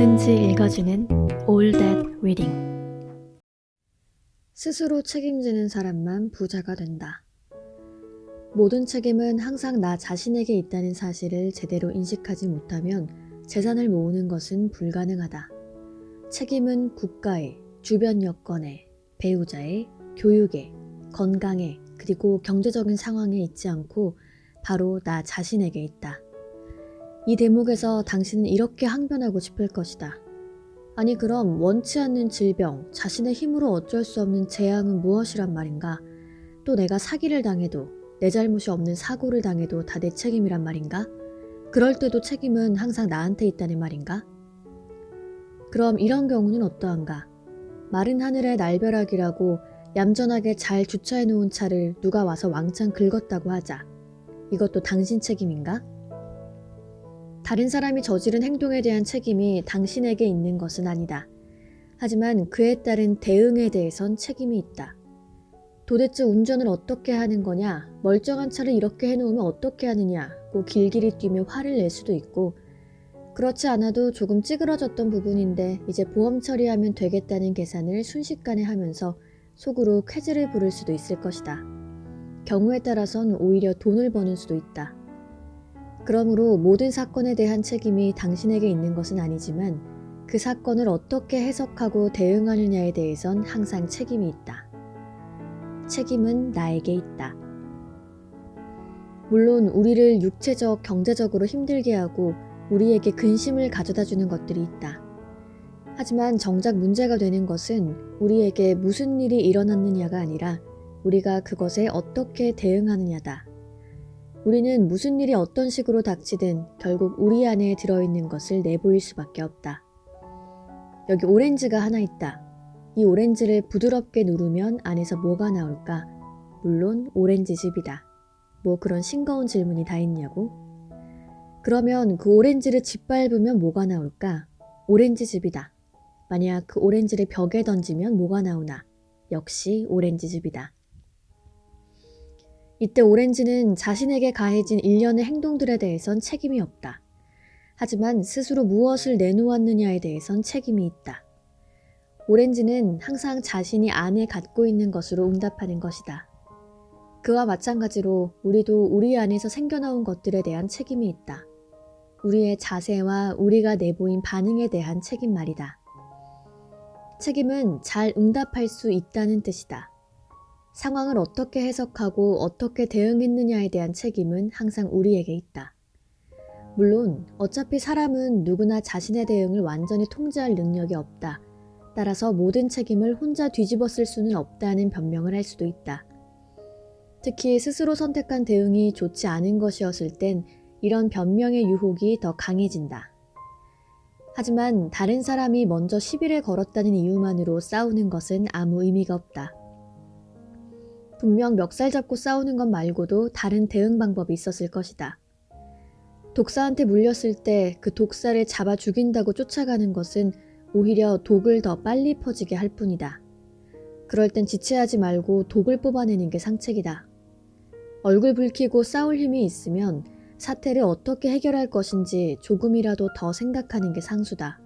뭐든지 읽어주는 All That Reading. 스스로 책임지는 사람만 부자가 된다. 모든 책임은 항상 나 자신에게 있다는 사실을 제대로 인식하지 못하면 재산을 모으는 것은 불가능하다. 책임은 국가에, 주변 여건에, 배우자에, 교육에, 건강에, 그리고 경제적인 상황에 있지 않고 바로 나 자신에게 있다. 이 대목에서 당신은 이렇게 항변하고 싶을 것이다. 아니 그럼 원치 않는 질병, 자신의 힘으로 어쩔 수 없는 재앙은 무엇이란 말인가? 또 내가 사기를 당해도, 내 잘못이 없는 사고를 당해도 다 내 책임이란 말인가? 그럴 때도 책임은 항상 나한테 있다는 말인가? 그럼 이런 경우는 어떠한가? 마른 하늘의 날벼락이라고 얌전하게 잘 주차해 놓은 차를 누가 와서 왕창 긁었다고 하자. 이것도 당신 책임인가? 다른 사람이 저지른 행동에 대한 책임이 당신에게 있는 것은 아니다. 하지만 그에 따른 대응에 대해선 책임이 있다. 도대체 운전을 어떻게 하는 거냐, 멀쩡한 차를 이렇게 해놓으면 어떻게 하느냐고 길길이 뛰며 화를 낼 수도 있고, 그렇지 않아도 조금 찌그러졌던 부분인데 이제 보험 처리하면 되겠다는 계산을 순식간에 하면서 속으로 쾌재를 부를 수도 있을 것이다. 경우에 따라선 오히려 돈을 버는 수도 있다. 그러므로 모든 사건에 대한 책임이 당신에게 있는 것은 아니지만 그 사건을 어떻게 해석하고 대응하느냐에 대해선 항상 책임이 있다. 책임은 나에게 있다. 물론 우리를 육체적, 경제적으로 힘들게 하고 우리에게 근심을 가져다 주는 것들이 있다. 하지만 정작 문제가 되는 것은 우리에게 무슨 일이 일어났느냐가 아니라 우리가 그것에 어떻게 대응하느냐다. 우리는 무슨 일이 어떤 식으로 닥치든 결국 우리 안에 들어있는 것을 내보일 수밖에 없다. 여기 오렌지가 하나 있다. 이 오렌지를 부드럽게 누르면 안에서 뭐가 나올까? 물론 오렌지즙이다. 뭐 그런 싱거운 질문이 다 있냐고? 그러면 그 오렌지를 짓밟으면 뭐가 나올까? 오렌지즙이다. 만약 그 오렌지를 벽에 던지면 뭐가 나오나? 역시 오렌지즙이다. 이때 오렌지는 자신에게 가해진 일련의 행동들에 대해선 책임이 없다. 하지만 스스로 무엇을 내놓았느냐에 대해선 책임이 있다. 오렌지는 항상 자신이 안에 갖고 있는 것으로 응답하는 것이다. 그와 마찬가지로 우리도 우리 안에서 생겨나온 것들에 대한 책임이 있다. 우리의 자세와 우리가 내보인 반응에 대한 책임 말이다. 책임은 잘 응답할 수 있다는 뜻이다. 상황을 어떻게 해석하고 어떻게 대응했느냐에 대한 책임은 항상 우리에게 있다. 물론 어차피 사람은 누구나 자신의 대응을 완전히 통제할 능력이 없다. 따라서 모든 책임을 혼자 뒤집어 쓸 수는 없다는 변명을 할 수도 있다. 특히 스스로 선택한 대응이 좋지 않은 것이었을 땐 이런 변명의 유혹이 더 강해진다. 하지만 다른 사람이 먼저 시비를 걸었다는 이유만으로 싸우는 것은 아무 의미가 없다. 분명 멱살 잡고 싸우는 것 말고도 다른 대응 방법이 있었을 것이다. 독사한테 물렸을 때 그 독사를 잡아 죽인다고 쫓아가는 것은 오히려 독을 더 빨리 퍼지게 할 뿐이다. 그럴 땐 지체하지 말고 독을 뽑아내는 게 상책이다. 얼굴 붉히고 싸울 힘이 있으면 사태를 어떻게 해결할 것인지 조금이라도 더 생각하는 게 상수다.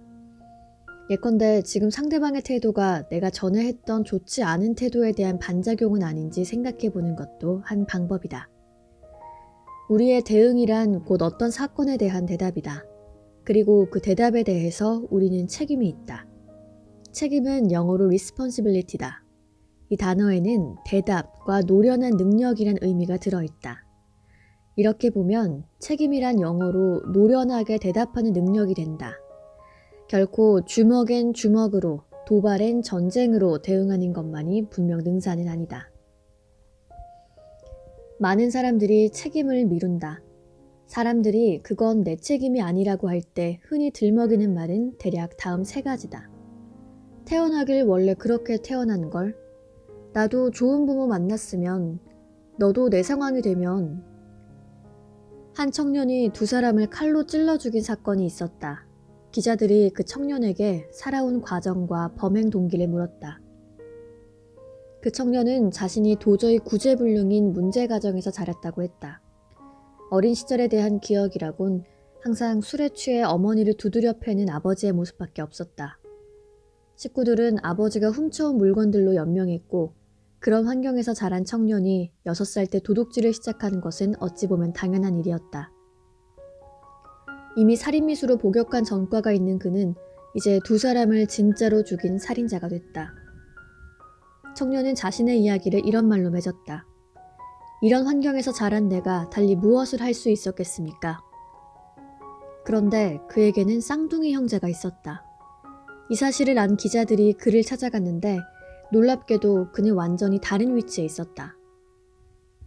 예컨대 지금 상대방의 태도가 내가 전에 했던 좋지 않은 태도에 대한 반작용은 아닌지 생각해보는 것도 한 방법이다. 우리의 대응이란 곧 어떤 사건에 대한 대답이다. 그리고 그 대답에 대해서 우리는 책임이 있다. 책임은 영어로 responsibility다. 이 단어에는 대답과 노련한 능력이란 의미가 들어있다. 이렇게 보면 책임이란 영어로 노련하게 대답하는 능력이 된다. 결코 주먹엔 주먹으로, 도발엔 전쟁으로 대응하는 것만이 분명 능사는 아니다. 많은 사람들이 책임을 미룬다. 사람들이 그건 내 책임이 아니라고 할 때 흔히 들먹이는 말은 대략 다음 세 가지다. 태어나길 원래 그렇게 태어난 걸, 나도 좋은 부모 만났으면, 너도 내 상황이 되면. 한 청년이 두 사람을 칼로 찔러 죽인 사건이 있었다. 기자들이 그 청년에게 살아온 과정과 범행 동기를 물었다. 그 청년은 자신이 도저히 구제불능인 문제 가정에서 자랐다고 했다. 어린 시절에 대한 기억이라곤 항상 술에 취해 어머니를 두드려 패는 아버지의 모습밖에 없었다. 식구들은 아버지가 훔쳐온 물건들로 연명했고 그런 환경에서 자란 청년이 6살 때 도둑질을 시작하는 것은 어찌 보면 당연한 일이었다. 이미 살인미수로 복역한 전과가 있는 그는 이제 2사람을 진짜로 죽인 살인자가 됐다. 청년은 자신의 이야기를 이런 말로 맺었다. 이런 환경에서 자란 내가 달리 무엇을 할 수 있었겠습니까? 그런데 그에게는 쌍둥이 형제가 있었다. 이 사실을 안 기자들이 그를 찾아갔는데 놀랍게도 그는 완전히 다른 위치에 있었다.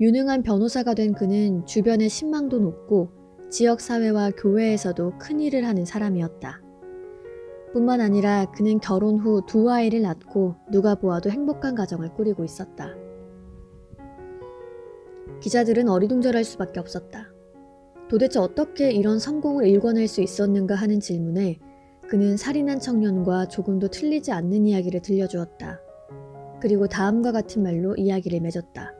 유능한 변호사가 된 그는 주변의 신망도 높고 지역사회와 교회에서도 큰 일을 하는 사람이었다. 뿐만 아니라 그는 결혼 후 2아이를 낳고 누가 보아도 행복한 가정을 꾸리고 있었다. 기자들은 어리둥절할 수밖에 없었다. 도대체 어떻게 이런 성공을 일궈낼 수 있었는가 하는 질문에 그는 살인한 청년과 조금도 틀리지 않는 이야기를 들려주었다. 그리고 다음과 같은 말로 이야기를 맺었다.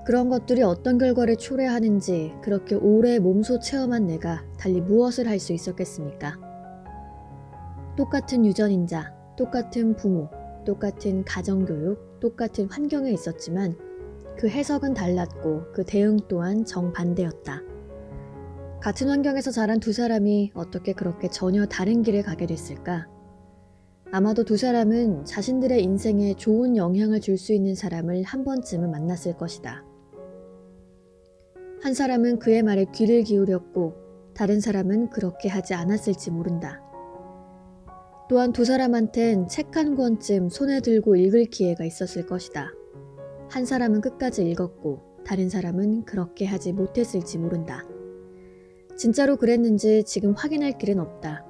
그런 것들이 어떤 결과를 초래하는지 그렇게 오래 몸소 체험한 내가 달리 무엇을 할 수 있었겠습니까? 똑같은 유전인자, 똑같은 부모, 똑같은 가정교육, 똑같은 환경에 있었지만 그 해석은 달랐고 그 대응 또한 정반대였다. 같은 환경에서 자란 2사람이 어떻게 그렇게 전혀 다른 길을 가게 됐을까? 아마도 2사람은 자신들의 인생에 좋은 영향을 줄 수 있는 사람을 한 번쯤은 만났을 것이다. 한 사람은 그의 말에 귀를 기울였고 다른 사람은 그렇게 하지 않았을지 모른다. 또한 2사람한텐 책 한 권쯤 손에 들고 읽을 기회가 있었을 것이다. 한 사람은 끝까지 읽었고 다른 사람은 그렇게 하지 못했을지 모른다. 진짜로 그랬는지 지금 확인할 길은 없다.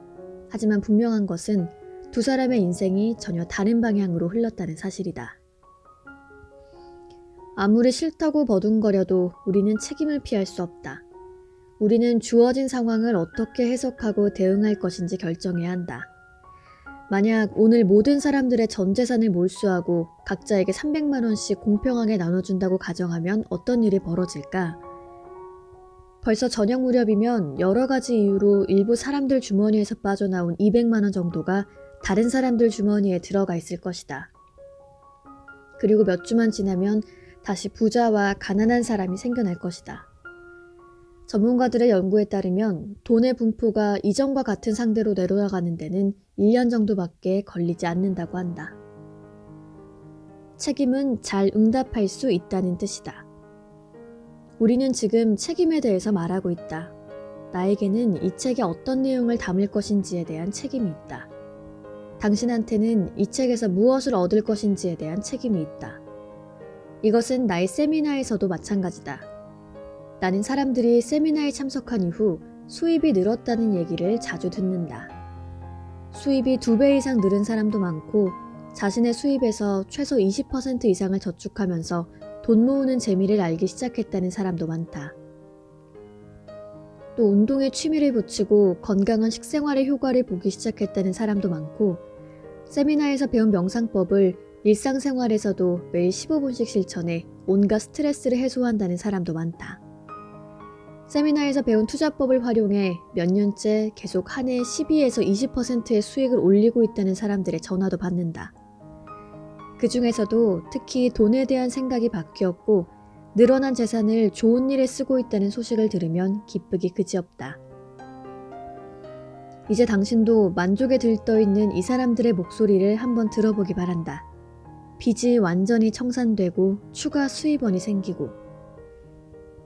하지만 분명한 것은 2사람의 인생이 전혀 다른 방향으로 흘렀다는 사실이다. 아무리 싫다고 버둥거려도 우리는 책임을 피할 수 없다. 우리는 주어진 상황을 어떻게 해석하고 대응할 것인지 결정해야 한다. 만약 오늘 모든 사람들의 전 재산을 몰수하고 각자에게 300만 원씩 공평하게 나눠준다고 가정하면 어떤 일이 벌어질까? 벌써 저녁 무렵이면 여러 가지 이유로 일부 사람들 주머니에서 빠져나온 200만 원 정도가 다른 사람들 주머니에 들어가 있을 것이다. 그리고 몇 주만 지나면 다시 부자와 가난한 사람이 생겨날 것이다. 전문가들의 연구에 따르면 돈의 분포가 이전과 같은 상대로 내려가는 데는 1년 정도밖에 걸리지 않는다고 한다. 책임은 잘 응답할 수 있다는 뜻이다. 우리는 지금 책임에 대해서 말하고 있다. 나에게는 이 책에 어떤 내용을 담을 것인지에 대한 책임이 있다. 당신한테는 이 책에서 무엇을 얻을 것인지에 대한 책임이 있다. 이것은 나의 세미나에서도 마찬가지다. 나는 사람들이 세미나에 참석한 이후 수입이 늘었다는 얘기를 자주 듣는다. 수입이 2배 이상 늘은 사람도 많고 자신의 수입에서 최소 20% 이상을 저축하면서 돈 모으는 재미를 알기 시작했다는 사람도 많다. 또 운동에 취미를 붙이고 건강한 식생활의 효과를 보기 시작했다는 사람도 많고 세미나에서 배운 명상법을 일상생활에서도 매일 15분씩 실천해 온갖 스트레스를 해소한다는 사람도 많다. 세미나에서 배운 투자법을 활용해 몇 년째 계속 한 해에 12에서 20%의 수익을 올리고 있다는 사람들의 전화도 받는다. 그 중에서도 특히 돈에 대한 생각이 바뀌었고 늘어난 재산을 좋은 일에 쓰고 있다는 소식을 들으면 기쁘기 그지없다. 이제 당신도 만족에 들떠있는 이 사람들의 목소리를 한번 들어보기 바란다. 빚이 완전히 청산되고 추가 수입원이 생기고.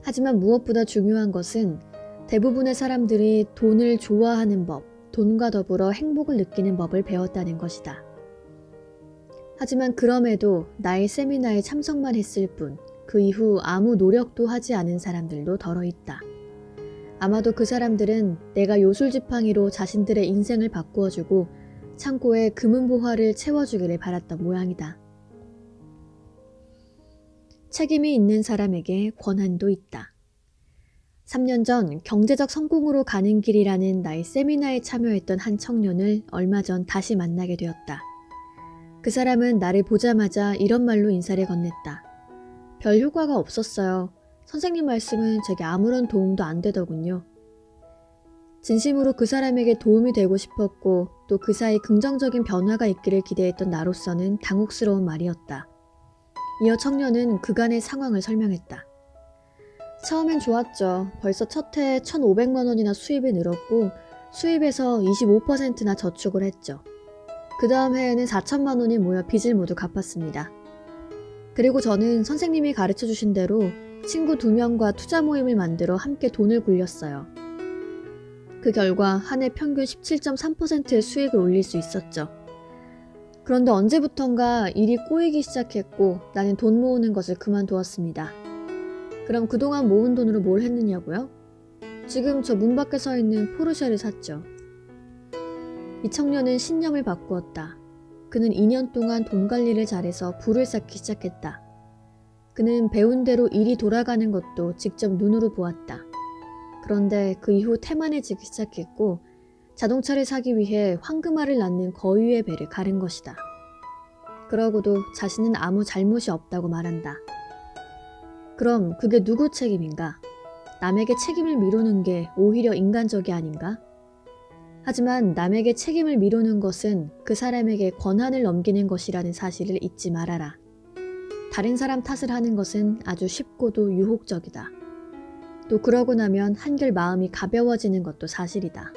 하지만 무엇보다 중요한 것은 대부분의 사람들이 돈을 좋아하는 법, 돈과 더불어 행복을 느끼는 법을 배웠다는 것이다. 하지만 그럼에도 나의 세미나에 참석만 했을 뿐 그 이후 아무 노력도 하지 않은 사람들도 더러 있다. 아마도 그 사람들은 내가 요술지팡이로 자신들의 인생을 바꾸어주고 창고에 금은보화를 채워주기를 바랐던 모양이다. 책임이 있는 사람에게 권한도 있다. 3년 전 경제적 성공으로 가는 길이라는 나의 세미나에 참여했던 한 청년을 얼마 전 다시 만나게 되었다. 그 사람은 나를 보자마자 이런 말로 인사를 건넸다. 별 효과가 없었어요. 선생님 말씀은 제게 아무런 도움도 안 되더군요. 진심으로 그 사람에게 도움이 되고 싶었고 또 그 사이 긍정적인 변화가 있기를 기대했던 나로서는 당혹스러운 말이었다. 이어 청년은 그간의 상황을 설명했다. 처음엔 좋았죠. 벌써 첫 해에 1,500만 원이나 수입이 늘었고 수입에서 25%나 저축을 했죠. 그 다음 해에는 4천만 원이 모여 빚을 모두 갚았습니다. 그리고 저는 선생님이 가르쳐 주신 대로 친구 2명과 투자 모임을 만들어 함께 돈을 굴렸어요. 그 결과 한 해 평균 17.3%의 수익을 올릴 수 있었죠. 그런데 언제부턴가 일이 꼬이기 시작했고 나는 돈 모으는 것을 그만두었습니다. 그럼 그동안 모은 돈으로 뭘 했느냐고요? 지금 저 문 밖에 서 있는 포르쉐를 샀죠. 이 청년은 신념을 바꾸었다. 그는 2년 동안 돈 관리를 잘해서 부를 쌓기 시작했다. 그는 배운 대로 일이 돌아가는 것도 직접 눈으로 보았다. 그런데 그 이후 태만해지기 시작했고 자동차를 사기 위해 황금알을 낳는 거위의 배를 가른 것이다. 그러고도 자신은 아무 잘못이 없다고 말한다. 그럼 그게 누구 책임인가? 남에게 책임을 미루는 게 오히려 인간적이 아닌가? 하지만 남에게 책임을 미루는 것은 그 사람에게 권한을 넘기는 것이라는 사실을 잊지 말아라. 다른 사람 탓을 하는 것은 아주 쉽고도 유혹적이다. 또 그러고 나면 한결 마음이 가벼워지는 것도 사실이다.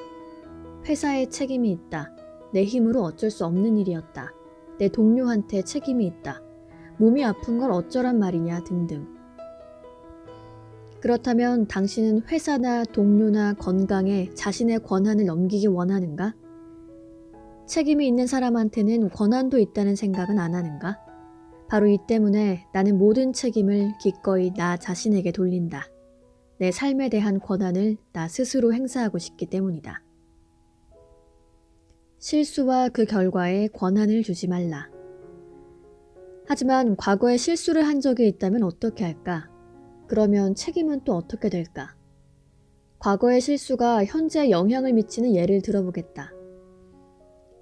회사에 책임이 있다. 내 힘으로 어쩔 수 없는 일이었다. 내 동료한테 책임이 있다. 몸이 아픈 걸 어쩌란 말이냐 등등. 그렇다면 당신은 회사나 동료나 건강에 자신의 권한을 넘기기 원하는가? 책임이 있는 사람한테는 권한도 있다는 생각은 안 하는가? 바로 이 때문에 나는 모든 책임을 기꺼이 나 자신에게 돌린다. 내 삶에 대한 권한을 나 스스로 행사하고 싶기 때문이다. 실수와 그 결과에 권한을 주지 말라. 하지만 과거에 실수를 한 적이 있다면 어떻게 할까? 그러면 책임은 또 어떻게 될까? 과거의 실수가 현재에 영향을 미치는 예를 들어보겠다.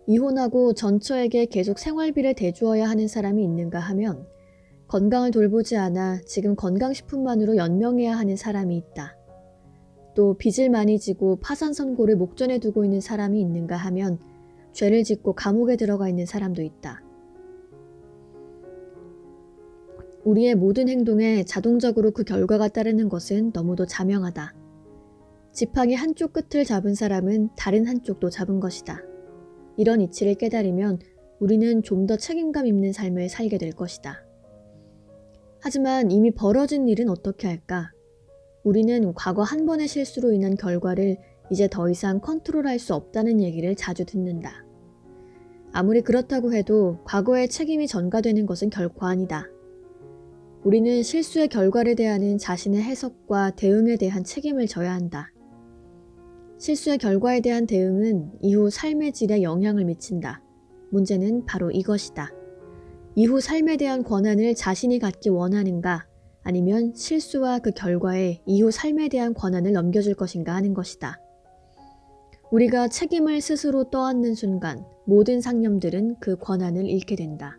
이혼하고 전처에게 계속 생활비를 대주어야 하는 사람이 있는가 하면 건강을 돌보지 않아 지금 건강식품만으로 연명해야 하는 사람이 있다. 또 빚을 많이 지고 파산 선고를 목전에 두고 있는 사람이 있는가 하면 죄를 짓고 감옥에 들어가 있는 사람도 있다. 우리의 모든 행동에 자동적으로 그 결과가 따르는 것은 너무도 자명하다. 지팡이 한쪽 끝을 잡은 사람은 다른 한쪽도 잡은 것이다. 이런 이치를 깨달으면 우리는 좀 더 책임감 있는 삶을 살게 될 것이다. 하지만 이미 벌어진 일은 어떻게 할까? 우리는 과거 한 번의 실수로 인한 결과를 이제 더 이상 컨트롤할 수 없다는 얘기를 자주 듣는다. 아무리 그렇다고 해도 과거의 책임이 전가되는 것은 결코 아니다. 우리는 실수의 결과를 대하는 자신의 해석과 대응에 대한 책임을 져야 한다. 실수의 결과에 대한 대응은 이후 삶의 질에 영향을 미친다. 문제는 바로 이것이다. 이후 삶에 대한 권한을 자신이 갖기 원하는가 아니면 실수와 그 결과에 이후 삶에 대한 권한을 넘겨줄 것인가 하는 것이다. 우리가 책임을 스스로 떠안는 순간 모든 상념들은 그 권한을 잃게 된다.